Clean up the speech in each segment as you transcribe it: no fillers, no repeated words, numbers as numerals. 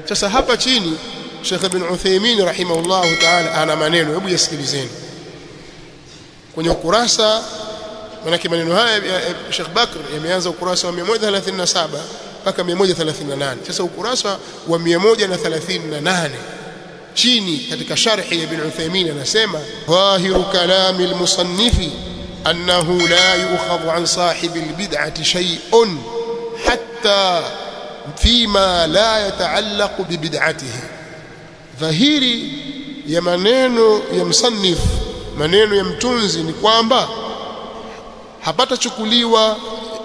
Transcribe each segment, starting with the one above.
Sasa hapa chini Sheikh Ibn Uthaymeen rahimahullah ta'ala ana maneno, hebu yasikilizeni kwenye ukurasa. Maana maneno haya Sheikh Bakr yameanza ukurasa wa 137 mpaka 138. Sasa ukurasa wa 138 chini katika sharhi ya Ibn Uthaymeen anasema dhahiru kalami al-musannifi annahu la yu'khadhu an sahibi al-bid'ati shay'un hatta fima la yataallaqu bi bid'atihi. Dhahiri ya maneno ya msannif, maneno ya mtunzi ni kwamba hapatachukuliwa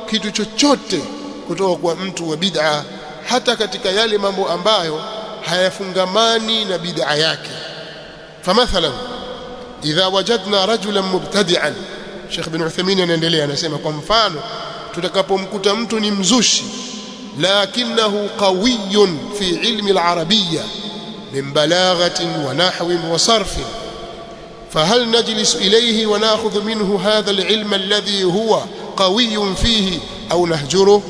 kitu chochote kutoka kwa mtu wa bid'a, hata katika yale mambo ambayo hayafungamani na bid'a yake. Famathalan idha wajadna rajulan mubtadi'an, Sheikh Ibn Uthaymeen anaendelea anasema, kwa mfano tutakapomkuta mtu ni mzushi lakinahu qawiyyun fi ilmi al-arabiyya min balaghatin wa nahwin wa sarfin, فهل نجلس إليه ونأخذ منه هذا العلم الذي هو قوي فيه أو نهجره؟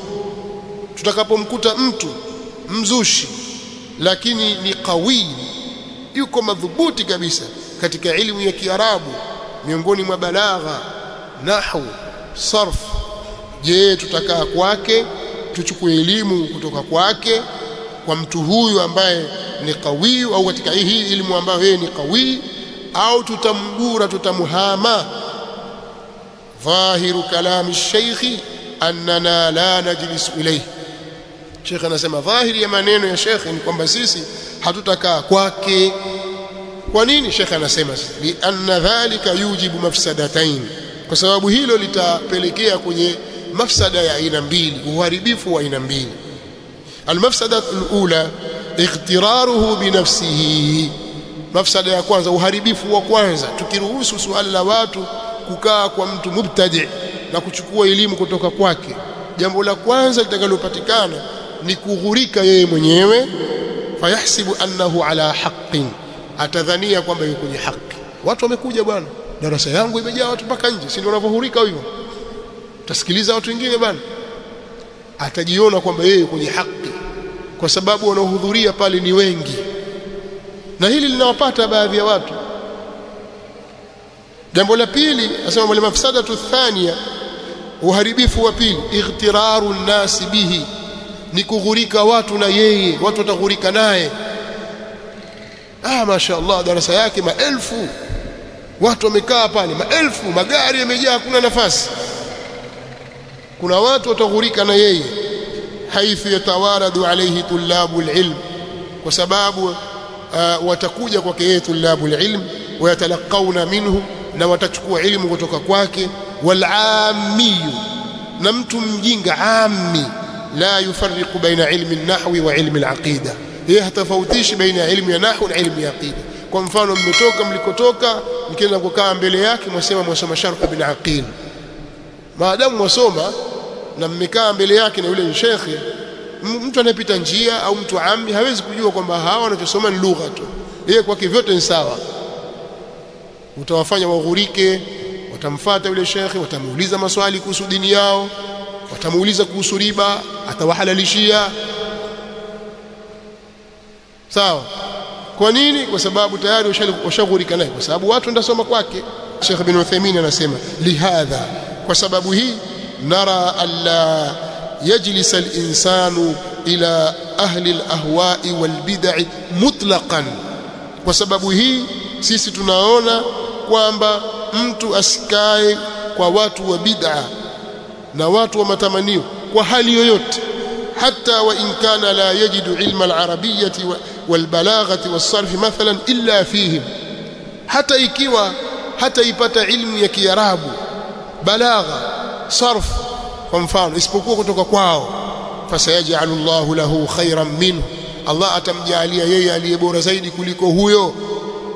tutakapomkuta mtu mzushi lakini ni qawi, yuko madhubuti kabisa katika elimu ya Kiarabu miongoni mwa balagha, nahwu, sarf, je, tutakaa kwake tuchukue elimu kutoka kwake kwa mtu huyu ambaye ni qawi, au katika hii elimu ambayo yeye ni qawi, au tutamgura tutamuhama? Dhahiru kalami shaykhi annana la najlisu ilayhi. Sheikh anasema dhahiri ya maneno ya Sheikh ni kwamba sisi hatutakaa kwake. Kwa nini? Sheikh anasema li anna dhalika yujibu mafsadatain, kwa sababu hilo litapelekea kwenye mafsada ya aina mbili, uharibifu wa aina mbili. Almafsada alula ightiraruhu binafsihi, mafsada ya kwanza, uharibifu wa kwanza, tukiruhusu suala la watu kukaa kwa mtu mubtadi' na kuchukua elimu kutoka kwake, jambo la kwanza litakalopatikana ni kughurika yeye mwenyewe, fayahsibu annahu ala haqqin, atadhania kwamba yuko kwenye haki. Watu wamekuja bwana, darasa yangu imejaa watu mpaka nje, si ndio wanavyohurika hivyo? Utasikiliza watu wengine bwana, atajiona kwamba yeye kwenye haki kwa sababu wanaohudhuria pale ni wengi, na hili linawapata baadhi ya watu. Jambo la pili asema wal mafsadatu thania, uharibifu wa pili, ightiraru nasi bihi, ni kughurika watu na yeye, watu wataghurika naye. Mashaallah, darasa yake maelfu, watu wamekaa pale maelfu, magari yamejaa, hakuna nafasi. Kuna watu wataghurika na yeye, haithu yatawaradu alayhi tullabul ilm, kwa sababu watakuja kwake yeye tullabul ilm, wayatalaqawna minhu, na watachukua elimu kutoka kwake. Wal'ammi, na mtu mjinga ammi, la yufarriqu baina ilmi an-nahwi wa ilmi al-aqida, yeye hatafautishi baina ilmu ya nahwu na ilmu ya aqida. Kwa mfano mmetoka mlikotoka, mkienda kukaa mbele yake mwasoma sharh ibn aqil, maadamu mwasoma na mmekaa mbele yake na yule shekhi, mtu anayepita njia au mtu ammi hawezi kujua kwamba hawa wanachosoma ni lugha tu, yeye kwake vyote ni sawa. Utawafanya waghurike, watamfuata yule shekhi, watamuuliza maswali kuhusu dini yao, watamuuliza kuhusu riba, atawahalalishia. Sawa? Kwa nini? Kwa sababu tayari washaghurika naye, kwa sababu watu ndasoma kwake. Sheikh Ibn Uthaymeen anasema lihadha, kwa sababu hii, nara alla yajlisa al-insanu ila ahli al-ahwa'i wal-bid'i mutlaqan, kwa sababu hii sisi tunaona kwamba mtu asikae kwa watu wa bid'a na watu wa matamanio kwa hali yoyote, hata wa in kana la yajidu ilma al-arabiyyati wal-balaghati was-sarf mathalan illa fihim, hata ikiwa hata ipata ilmu ya Kiarabu, balagha, sarf kwa mfano, isipokuwa kutoka kwao, fasayaj'alu Allahu lahu khayran minhu, Allah atamjalia yeye aliye bora zaidi kuliko huyo.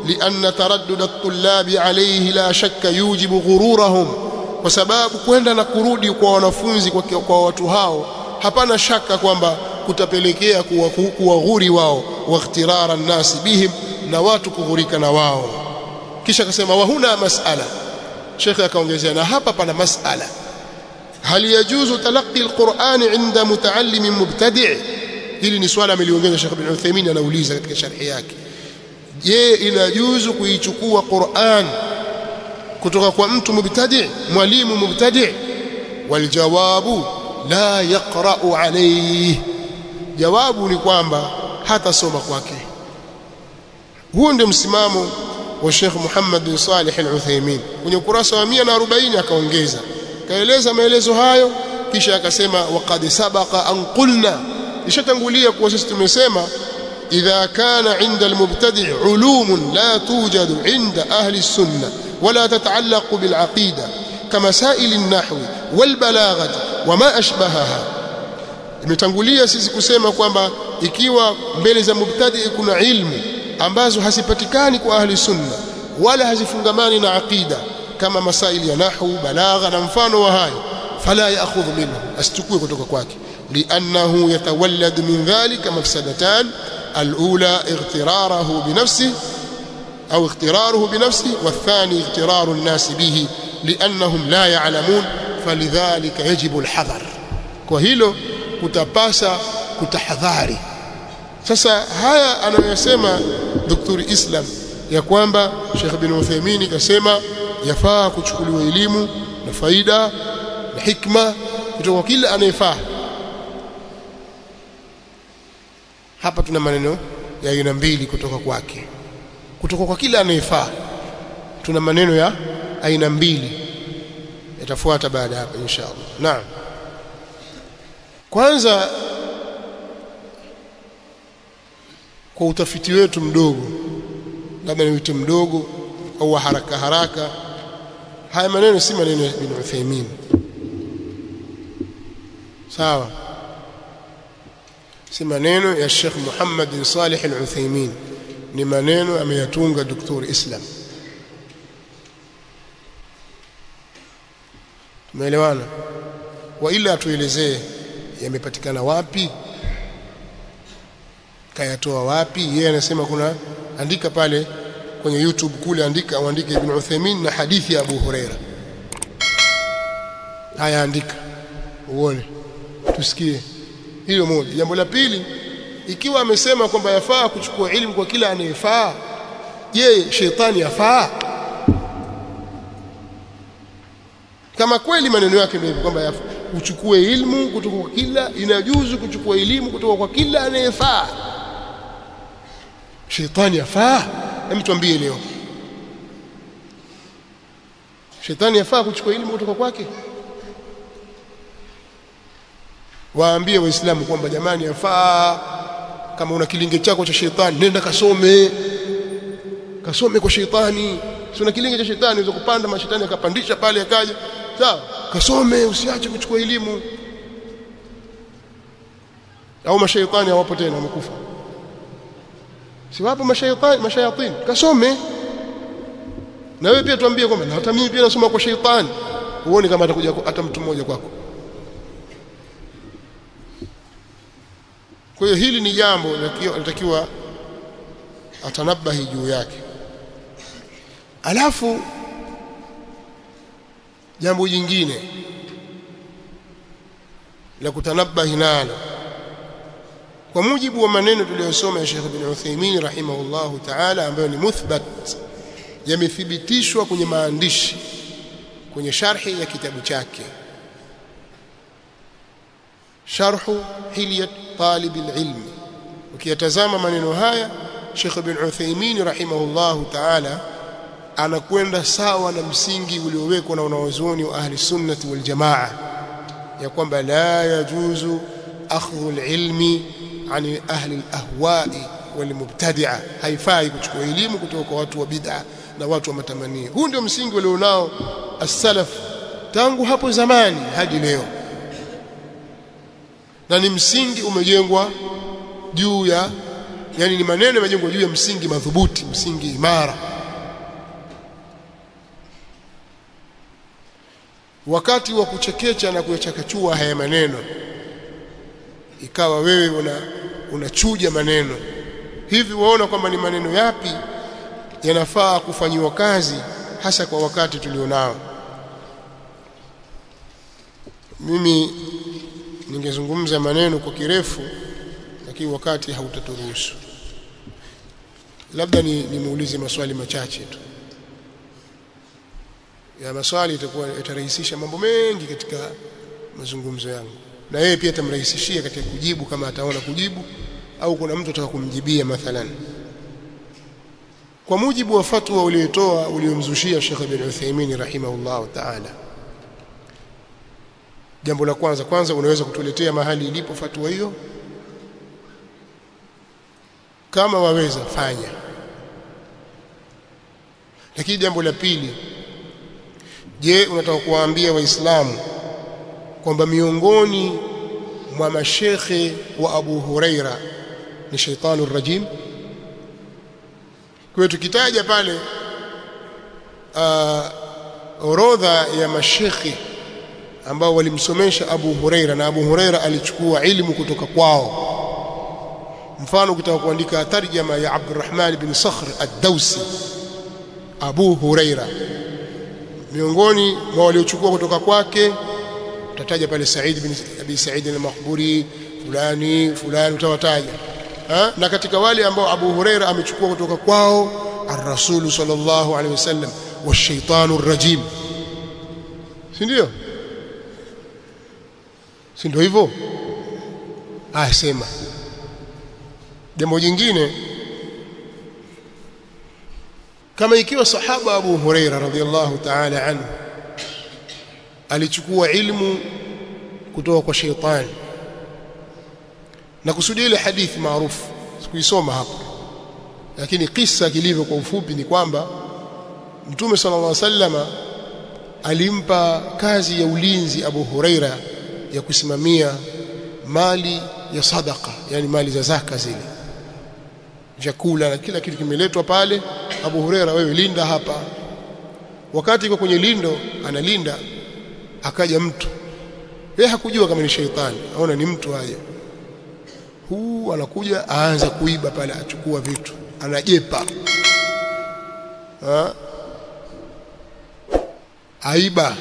لأن تردد الطلاب عليه لا شك يوجب غرورهم, kwa sababu kwenda na kurudi kwa wanafunzi kwa watu hao hapana shaka kwamba kutapelekea kuwaghuri wao, wa ikhtirara an-nas bihim, na watu kughurika na wao. Kisha akasema wa huna mas'ala, Sheikh akaongezea na hapa pana mas'ala, hal yajuzu talaqqi al-Qur'an 'inda muta'allim mubtadi', hili ni swala ameliongeza Sheikh Ibn Uthaymeen, anauliza katika sharhi yake, je, inajuzu kuichukua Qur'an kutoka kwa mtu mubtadi', mwalimu mubtadi'? Waljawabu la yaqra'u alayhi, jawabu ni kwamba hatasoma kwake. Huo ndio msimamo wa Sheikh Muhammad bin Salih al-Uthaymeen. Kwenye ukurasa wa 140 akaongeza, kaeleza maelezo hayo, kisha akasema waqad sabaqa an qulna, ishatangulia kwa sisi tumesema idha kana 'inda al-mubtadi' ulum la tujadu 'inda ahli as-sunnah wala tata'allaqu bil 'aqida kama masail an-nahw wal balaghah wama ashbahaha. Imetangulia sisi kusema kwamba ikiwa mbele za mubtadi' kuna ilmu ambazo hazipatikani kwa ahli sunna wala hazifungamani na aqida kama masaili ya nahwu, balagha na mfano wa hayo, fala ya'khudhu minhu, asichukue kutoka kwake, li'annahu yatawallad min dhalika mafsadatan, al-ula ightiraruhu binafsihi au ightiraruhu binafsihi, wathani ightiraru an-nas bihi li'annahum la ya'lamun, falidhalika yajibu al-hadhar. Kwa hilo kutapasa kutahadhari. Sasa haya anayosema Dr. Islam ya kwamba Sheikh Ibn Uthaymeen kasema yafaa kuchukuliwa elimu na faida na hikma kutoka kila anayefaa. Hapa tuna maneno ya aina mbili kutoka kwake. Kutoka kwa kila anayefaa tuna maneno ya aina mbili, yatafuata baada hapa inshallah. Naam. Kwanza, kwa utafiti wetu mdogo, labda ni wito mdogo au haraka haraka, haya maneno si maneno ya Ibn Uthaymeen, sawa? Si maneno ya Sheikh Muhammad bin Salih al-Uthaymeen, ni maneno ameyatunga Dr. Islam. Tumeelewana? Wa ila atuelezee yamepatikana wapi, kayatoa wapi? Yeye anasema kuna, andika pale kwenye YouTube kule, andika au andike Ibn Uthaymeen na hadithi ya Abu Huraira. Haya, andika uone, tusikie. Hilo moja. Jambo la pili, ikiwa amesema kwamba yafaa kuchukua elimu kwa kila anayefaa, je, shetani yafaa? Kama kweli maneno yake ndio kwamba uchukue elimu kutoka kwa kila, inajuzu kuchukua elimu kutoka kwa kila anayefaa, shetani yafaa? Hebu tuambie leo, shetani yafaa kuchukua elimu kutoka kwake? Waambie Waislamu kwamba jamani, yafaa. Kama una kilinge chako cha shetani, nenda kasome kwa shetani. Si una kilinge cha shetani, unaweza kupanda mashetani akapandisha pale akaja, sawa? Kasome, usiache kuchukua elimu. Au mashaitani hawapo tena, wamekufa? Si wapo mashayatin, kasome. Na wewe pia tuambie kwamba hata mimi pia nasoma kwa shetani, uone kama atakuja hata mtu mmoja kwako. Kwa hiyo hili ni jambo linatakiwa atanabahi juu yake. Alafu jambo jingine la kutanabahi nalo, kwa mujibu wa maneno tuliyosoma ya Sheikh Ibn Uthaymeen rahimahullahu ta'ala, ambayo ni muthbat, yamethibitishwa kwenye maandishi kwenye sharhi ya kitabu chake, Sharhu Hilyat Talib al-Ilm. Ukiyatazama maneno haya, Sheikh Ibn Uthaymeen rahimahullahu ta'ala anakwenda sawa na msingi uliowekwa na wanawazuoni wa ahli sunnati wal jamaa, ya kwamba la yajuzu akhdhu al-ilmi an ahli al-ahwa'i wal mubtadi'a, haifai kuchukua elimu kutoka kwa watu wa bid'a na watu wa matamanio. Huu ndio msingi walionao as-salaf tangu hapo zamani hadi leo, na ni msingi umejengwa juu ya, yani ni maneno yamejengwa juu ya msingi madhubuti, msingi imara. Wakati wa kuchekecha na kuyachakachua haya maneno, ikawa wewe unachuja maneno hivi, waona kwamba ni maneno yapi yanafaa kufanyiwa kazi hasa kwa wakati tulionao. Mimi ningezungumza maneno kwa kirefu, lakini wakati hautaturuhusu. Labda nimuulize maswali machache tu. Ya maswali itakuwa itarahisisha mambo mengi katika mazungumzo yangu, na yeye pia atamrahisishia katika kujibu kama ataona kujibu au kuna mtu ataka kumjibia mathalan. Kwa mujibu wa fatwa uliomzushia Sheikh Ibn Uthaymeen rahimahullah ta'ala, jambo la kwanza unaweza kutuletea mahali ilipo fatwa hiyo? Kama waweza fanya. Lakini jambo la pili, je, unataka kuwaambia waislamu kwamba miongoni mwa mashekhe wa Abu Huraira ni shaytanur rajim? Kwa tukitaja pale orodha ya mashekhe ambao walimsomesha Abu Huraira na Abu Huraira alichukua ilmu kutoka kwao, mfano ukitaka kuandika tarjama ya Abdurrahman bin Sakhr ad-Dawsi Abu Huraira, miongoni mwa waliochukua kutoka kwake utataja pale Said bin Abi Said al-Makhburi, fulani utawataja. Na katika wale ambao Abu Huraira amechukua kutoka kwao ar-Rasul sallallahu alaihi wasallam wa shaytanur rajim, si ndio hivyo? Sema. Jambo jingine, kama ikiwa sahaba Abu Huraira radhiyallahu ta'ala anhu alichukua ilmu kutoka kwa shaytan, na kusudia ile hadithi maarufu sikuisoma hapa, lakini kisa kilivyo kwa ufupi ni kwamba Mtume sallallahu alaihi wasallam alimpa kazi ya ulinzi Abu Huraira ya kusimamia mali ya sadaqa, yani mali za zaka zile, chakula na kila kitu kimeletwa pale. Abu Huraira, wewe linda hapa. Wakati yuko kwenye lindo analinda, akaja mtu, yeye hakujua kama ni sheitani, aona ni mtu haya, anakuja aanza kuiba pale, achukua vitu, anajepa, aiba.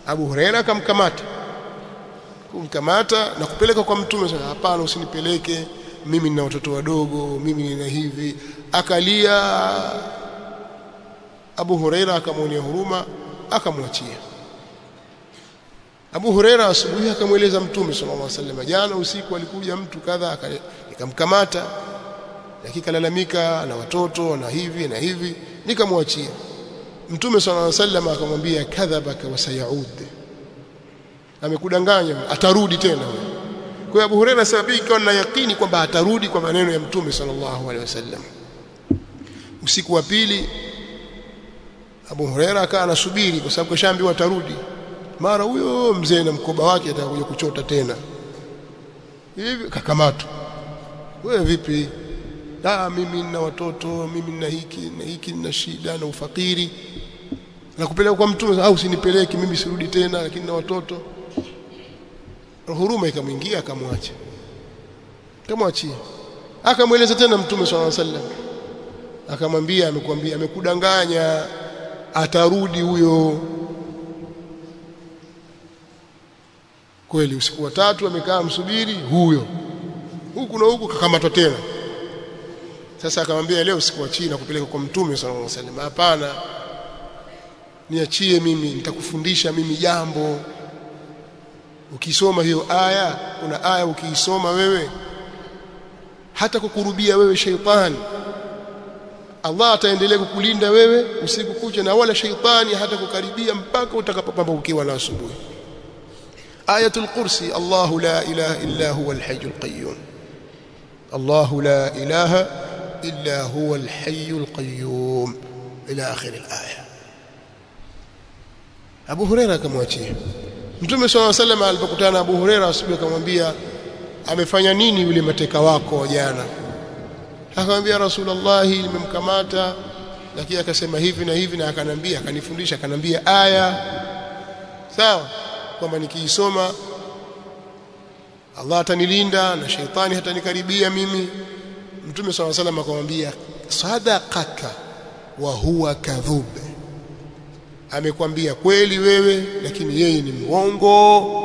Abu Huraira kumkamata na kupeleka kwa Mtume. Hapana, usinipeleke mimi, nina watoto wadogo, mimi nina hivi. Akalia. Abu Huraira akamwonea huruma, akamwachia. Abu Huraira asubuhi akamweleza Mtume sallallahu alaihi wasallam, jana usiku alikuja mtu kadha, nikamkamata, lakini kalalamika na watoto na hivi na hivi, nikamwachia. Mtume sallallahu alaihi wasallam akamwambia, kadhabaka wa sayaud, amekudanganya, atarudi tena. Kwa hiyo Abu Huraira sababu ikawa na yakini kwamba atarudi kwa maneno ya Mtume sallallahu alaihi wasallam. Usiku wa pili Abu Huraira akawa anasubiri, kwa sababu kashaambiwa atarudi. Mara huyo mzee na mkoba wake atakuja kuchota tena, hivi kakamatwa. Wewe vipi? Mimi nina watoto, mimi nina hiki nina shida na ufakiri, na kupeleka kwa Mtume, au usinipeleke mimi, sirudi tena, lakini na watoto. Huruma ikamwingia, akamwachia. Akamweleza tena Mtume sallallahu alaihi wasallam, akamwambia, amekudanganya, atarudi huyo. Kweli usiku wa tatu amekaa msubiri huyo, huku na huku, kakamatwa tena. Sasa akamwambia, leo sikuachii na kupeleka kwa Mtume sallallahu alaihi wasallam. Hapana, niachie mimi, nitakufundisha mimi jambo. Ukisoma hiyo aya, kuna aya ukiisoma wewe, hata kukurubia wewe shaitani, Allah ataendelea kukulinda wewe usiku kucha, na wala shaitani hata kukaribia mpaka utakapopambazukiwa na asubuhi. Ayatul Kursi, Allahu la ilaha illa huwa al-hayyul qayyum, Allahu la ilaha illa huwa al-hayyul qayyum, ila akhir al-aya. Abu Huraira akamwachia. Mtume sallallahu alaihi wasallam alipokutana na Abu Huraira asubuhi, akamwambia, amefanya nini yule mateka wako jana? Akamwambia, Rasulullah, nimemkamata, lakini akasema hivi na hivi, na akanambia, akanifundisha, akanambia aya sawa, kwamba nikiisoma Allah atanilinda na shaitani hatanikaribia mimi. Mtume sallallahu alaihi wasallam akamwambia, sadaqaka wa huwa kadhub, amekwambia kweli wewe, lakini yeye ni mwongo.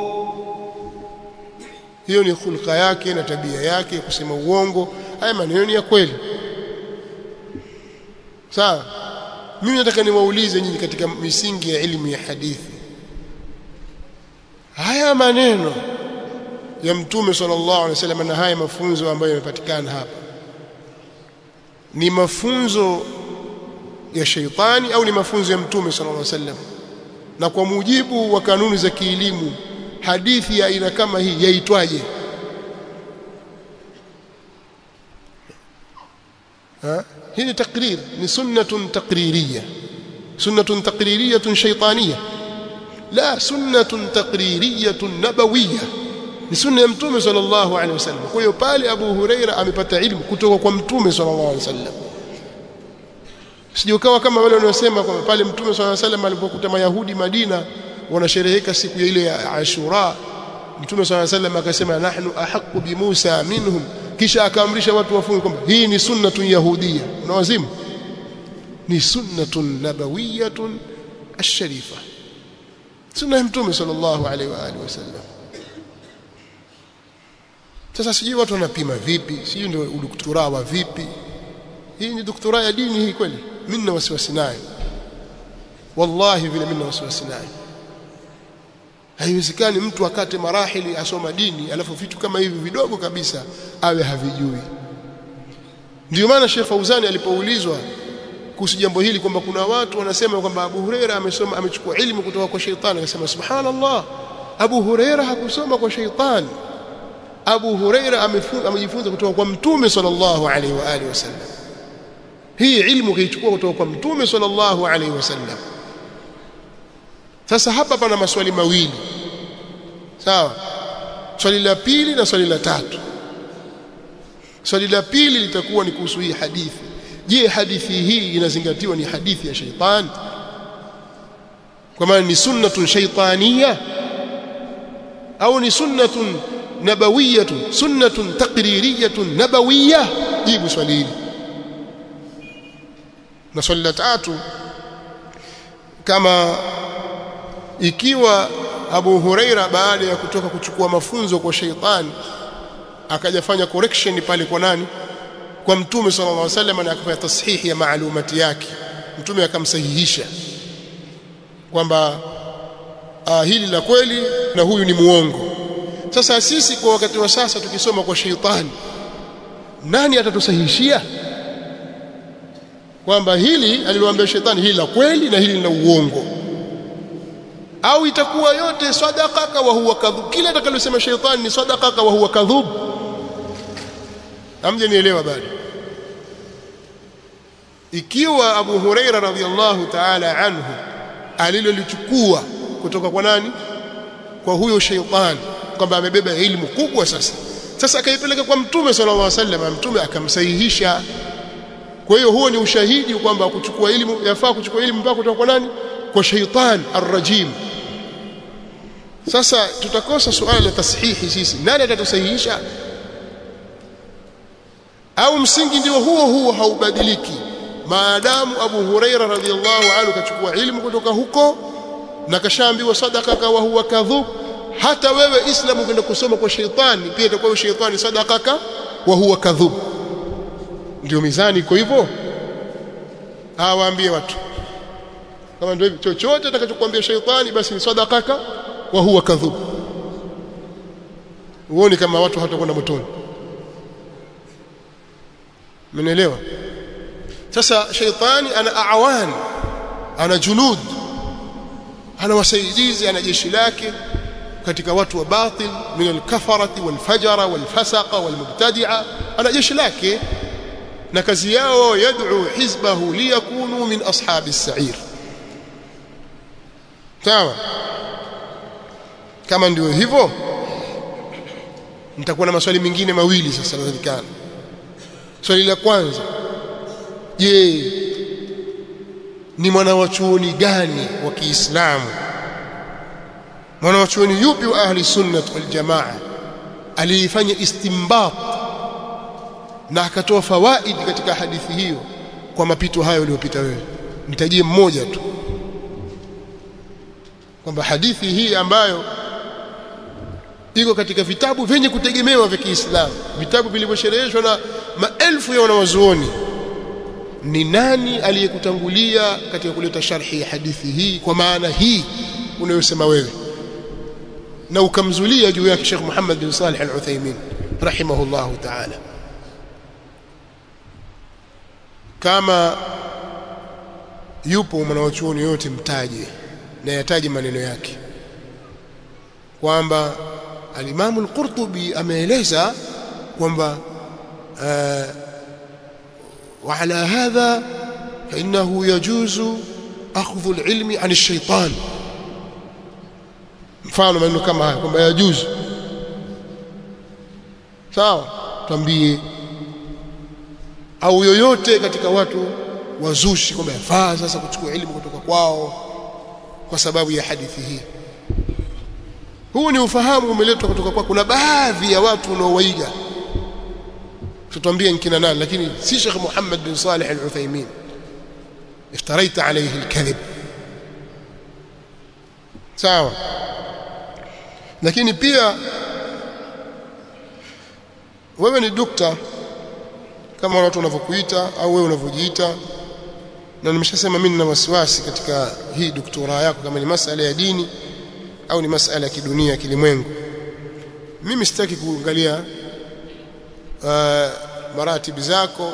hiyo ni khulqa yake na tabia yake kusema uongo. Haya maneno ni ya kweli. Sawa, mimi nataka niwaulize nyinyi katika misingi ya elimu ya hadithi, haya maneno ya Mtume sallallahu alaihi wasallam na haya mafunzo ambayo yamepatikana hapa ni mafunzo ya sheitani au ni mafunzo ya Mtume sallallahu alaihi wasallam? Na kwa mujibu wa kanuni za kielimu, hadithi ya aina kama hii yaitwaje? Hii ni takrir, ni sunnatun taqririyya. Sunnatun taqririyyatun shaytaniyya, la sunnatun taqririyyatun nabawiyya. Ni sunna ya Mtume sallallahu alaihi wasallam. Kwa hiyo pale Abu Huraira amepata ilmu kutoka kwa Mtume sallallahu alaihi wasallam. Sijukawa kama wale wanaosema kwamba pale Mtume sallallahu alaihi wasallam alipokuta Mayahudi Madina wanashereheka siku ya ile ya Ashura, Mtume sallallahu alaihi wasallam akasema nahnu ahaqqu bi Musa minhum, kisha akaamrisha watu wafunge kwamba hii ni sunnatun yahudiyya. Unawazimu, ni sunnatun nabawiyyatun ash-sharifa, sunna ya Mtume sallallahu alaihi wa alihi wasallam. Sasa sijui watu wanapima vipi, sijui ndio udoktora wa vipi. Hii ni doktora ya dini hii kweli? Mimi na wasiwasi nayo, wallahi vile mimi na wasiwasi nayo. Haiwezekani mtu akate marahili asoma dini alafu vitu kama hivi vidogo kabisa awe havijui. Ndio maana Sheikh Fauzani alipoulizwa kuhusu jambo hili kwamba kuna watu wanasema kwamba Abu Huraira amechukua ilmu kutoka kwa sheitani, akasema subhanallah, Abu Huraira hakusoma kwa sheitani. Abu Huraira amejifunza kutoka kwa Mtume sallallahu alaihi wa alihi wasallam. Hii ilmu kaichukua kutoka kwa Mtume sallallahu alaihi wasallam. Sasa hapa pana maswali mawili, sawa? Swali la pili na swali la tatu. Swali la pili litakuwa ni kuhusu hii hadithi. Je, hadithi hii inazingatiwa ni hadithi ya shaitani, kwa maana ni sunnatun shaytaniyya, au ni sunnatun nabawiyyatun, sunnatun taqririyyatun nabawiyyah? Jibu swali hili. Na swali la tatu, kama ikiwa Abu Huraira baada ya kutoka kuchukua mafunzo kwa shaitani akajafanya correction pale kwa nani? Kwa Mtume sallallahu alaihi wasallam, na akafanya tashihi ya maalumati yake, Mtume akamsahihisha kwamba hili la kweli na huyu ni muongo. Sasa sisi kwa wakati wa sasa tukisoma kwa shaitani, nani atatusahihishia kwamba hili aliloambia shaitani hili la kweli na hili la uongo? Au itakuwa yote sadaqaka wa huwa kadhub? Kila atakalosema shaitani ni sadaqaka wa huwa kadhub. Hamjanielewa bado? Ikiwa Abu Huraira radhiyallahu ta'ala anhu alilolichukua kutoka kwa nani? Kwa huyo shaitani, kwamba amebeba ilmu kubwa, sasa akaipeleka kwa Mtume sallallahu alaihi wasallam, Mtume akamsahihisha. Kwa hiyo huo ni ushahidi kwamba kuchukua elimu, yafaa kuchukua elimu mpaka kutoka kwa nani? Kwa shaitan ar-rajim. Sasa tutakosa suala la tashihi sisi, nani atatusahihisha? Au msingi ndio huo haubadiliki, maadamu Abu Huraira radhiyallahu anhu kachukua elimu kutoka huko na kashaambiwa sadaqaka wa huwa kadhub, hata wewe Islamu kwenda kusoma kwa shaitani pia itakuwa shaitani sadaqaka wa huwa kadhub. Ndio mizani iko hivyo. Waambie watu kama ndio hivyo, chochote atakachokuambia shaitani basi ni sadaqaka wa huwa kadhub. Uone kama watu hatakwenda motoni. Mnaelewa? Sasa shaitani ana awan, ana junud, ana wasaidizi, ana jeshi lake katika watu wa batil, min al-kafarati wal-fajara wal-fasaqa wal-mubtadi'a, ana jeshi lake, na kazi yao yad'u hizbahu liyakunu min ashabi as-sa'ir. Sawa? Kama ndio hivyo, nitakuwa na maswali mengine mawili sasa nadhani. Swali la kwanza, je, ni mwanawachuoni gani wa Kiislamu, mwanawachuoni yupi wa ahli sunnah wal jamaa alifanya istinbat na akatoa fawaid katika hadithi hiyo kwa mapito hayo uliyopita wewe? Nitajie mmoja tu, kwamba hadithi hii ambayo iko katika vitabu vyenye kutegemewa vya Kiislamu, vitabu vilivyoshereheshwa na maelfu ya wanawazuoni. Ni nani aliyekutangulia katika kuleta sharhi ya hadithi hii kwa maana hii unayosema wewe, na ukamzulia juu yake Sheikh Muhammad bin Salih al-Uthaymeen rahimahullahu ta'ala? Kama yupo mwanachuoni yote mtaje na yataje maneno yake kwamba al-Imam al-Qurtubi ameeleza kwamba wa ala hadha fa innahu yajuzu akhdhu al-ilmi an ash-shaytan. Mfano maneno kama haya kwamba yajuzu, sawa, tuambie. Au yoyote katika watu wazushi kwamba yafaa sasa kuchukua elimu kutoka kwao kwa sababu ya hadithi hii. Huu ni ufahamu umeletwa kutoka kwa kuna baadhi ya watu wanaowaiga, tutuambie nkina nani, lakini si Sheikh Muhammad bin Salih al-Uthaymeen. Iftaraita alayhi al-kadhib, sawa. Lakini pia wewe ni dokta kama watu wanavyokuita au wewe unavyojiita, na nimeshasema mimi nina wasiwasi katika hii doktora yako kama ni masuala ya dini au ni masuala ya kidunia kilimwengu. Mimi sitaki kuangalia maratibu zako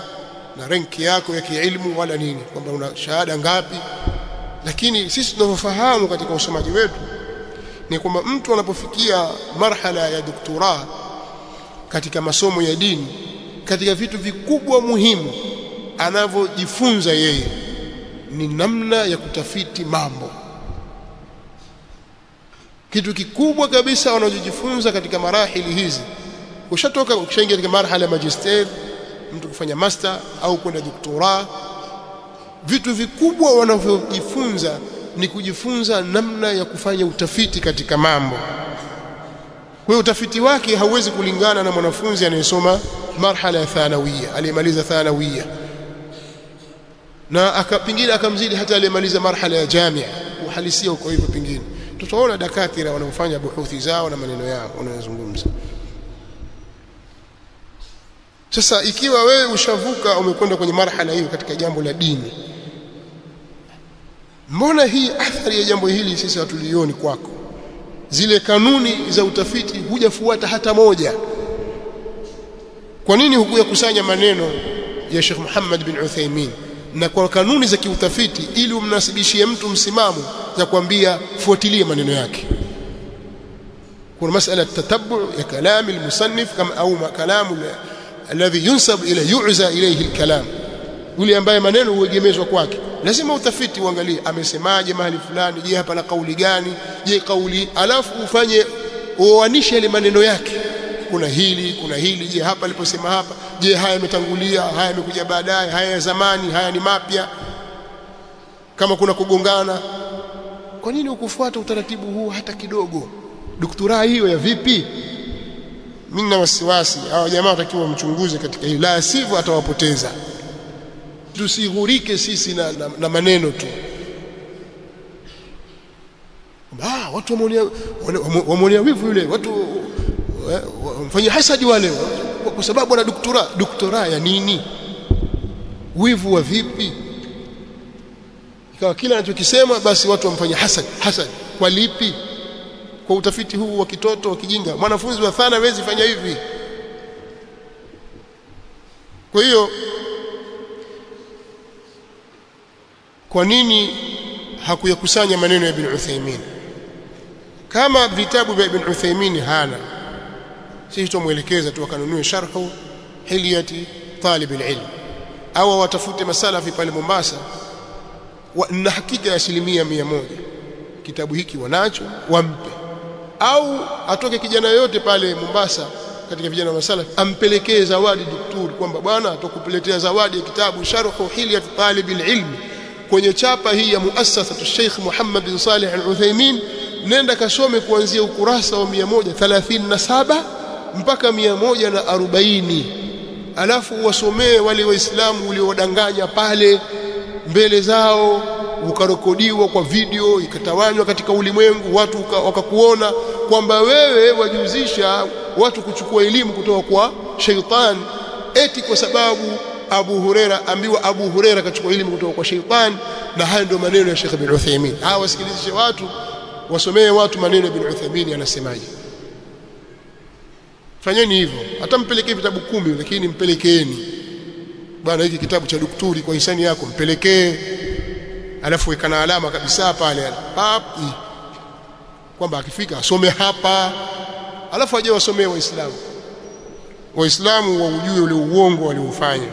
na ranki yako ya kielimu wala nini, kwamba una shahada ngapi, lakini sisi tunavyofahamu katika usomaji wetu ni kwamba mtu anapofikia marhala ya doktora katika masomo ya dini, katika vitu vikubwa muhimu anavyojifunza yeye ni namna ya kutafiti mambo. Kitu kikubwa kabisa wanachojifunza katika marahili hizi, ukishaingia katika marhala ya magister, mtu kufanya master au kwenda doktora, vitu vikubwa wanavyojifunza ni kujifunza namna ya kufanya utafiti katika mambo. Kwa hiyo utafiti wake hauwezi kulingana na mwanafunzi anayesoma marhala ya thanawiyya, aliyemaliza thanawiyya, na pengine akamzidi hata aliyemaliza marhala ya jamia. Uhalisia uko hivyo. Pengine tutaona dakatira wanaofanya buhuthi zao na maneno yao wanayozungumza. Sasa ikiwa wewe ushavuka umekwenda kwenye marhala hiyo katika jambo la dini, mbona hii athari ya jambo hili sisi hatulioni kwako? Zile kanuni za utafiti hujafuata hata moja. Kwa nini hukuyakusanya maneno ya Sheikh Muhammad bin Uthaymeen na kwa kanuni za kiutafiti ili umnasibishie mtu msimamo za kuambia fuatilie maneno yake? Kuna masala tatabbu ya kalami al-musannif kama au kalamu alladhi yunsab ila yu'za ilayhi al-kalam, yule ambaye maneno huegemezwa kwake. Lazima utafiti uangalie amesemaje mahali fulani, je hapa na kauli gani, je kauli, alafu ufanye uoanishe ile maneno yake, kuna hili, je hapa aliposema hapa, je haya yametangulia, haya yamekuja baadaye, haya ya zamani, haya ni mapya, kama kuna kugongana. Kwa nini ukufuata utaratibu huu hata kidogo? Doktora hiyo ya vipi? Mimi na wasiwasi hao jamaa watakiwa mchunguze katika hili, la sivyo atawapoteza. Tusighurike sisi na maneno tu. Watu wamonea wivu yule, watu wamfanyia hasadi wale kwa sababu ana doktora ya nini? Wivu wa vipi? Ikawa kila anachokisema basi watu wamfanyia hasad. Kwa lipi? Kwa utafiti huu wa kitoto wa kijinga. Mwanafunzi wa thana hawezi fanya hivi. Kwa hiyo kwa nini hakuyakusanya maneno ya Ibn Uthaymeen? Kama vitabu vya Ibn Uthaymeen hana, sisi tumuelekeza tu akanunue sharhu hilyati talib alilm, au watafute masalafi pale Mombasa, na hakika ya 100% kitabu hiki wanacho, wampe. Au atoke kijana yote pale Mombasa katika vijana wa masalafi ampelekee zawadi daktari, kwamba bwana atakuletea zawadi ya kitabu sharhu hilyati talib alilm kwenye chapa hii ya muassasatu Sheikh Muhammad bin Salih al-Uthaymeen, nenda kasome kuanzia ukurasa wa 137 mpaka 140, alafu wasomee wale waislamu uliowadanganya pale mbele zao, ukarekodiwa kwa video ikatawanywa katika ulimwengu, watu wakakuona kwamba wewe wajuzisha watu kuchukua elimu kutoka kwa shaytan eti kwa sababu Abu Huraira kachukua elimu kutoka kwa shaytan. Na hayo ndio maneno ya Sheikh Ibn Uthaymeen. Wasikilizishe watu, wasomee watu maneno ya Ibn Uthaymeen anasemaje. Fanyeni hivyo, hata mpelekee vitabu 10 lakini mpelekeeni bwana, hiki kitabu cha daktari kwa hisani yako mpelekee, alafu weka na alama kabisa pale kwamba akifika asome hapa, alafu aje wasomee Waislamu waujue ule uongo waliofanya.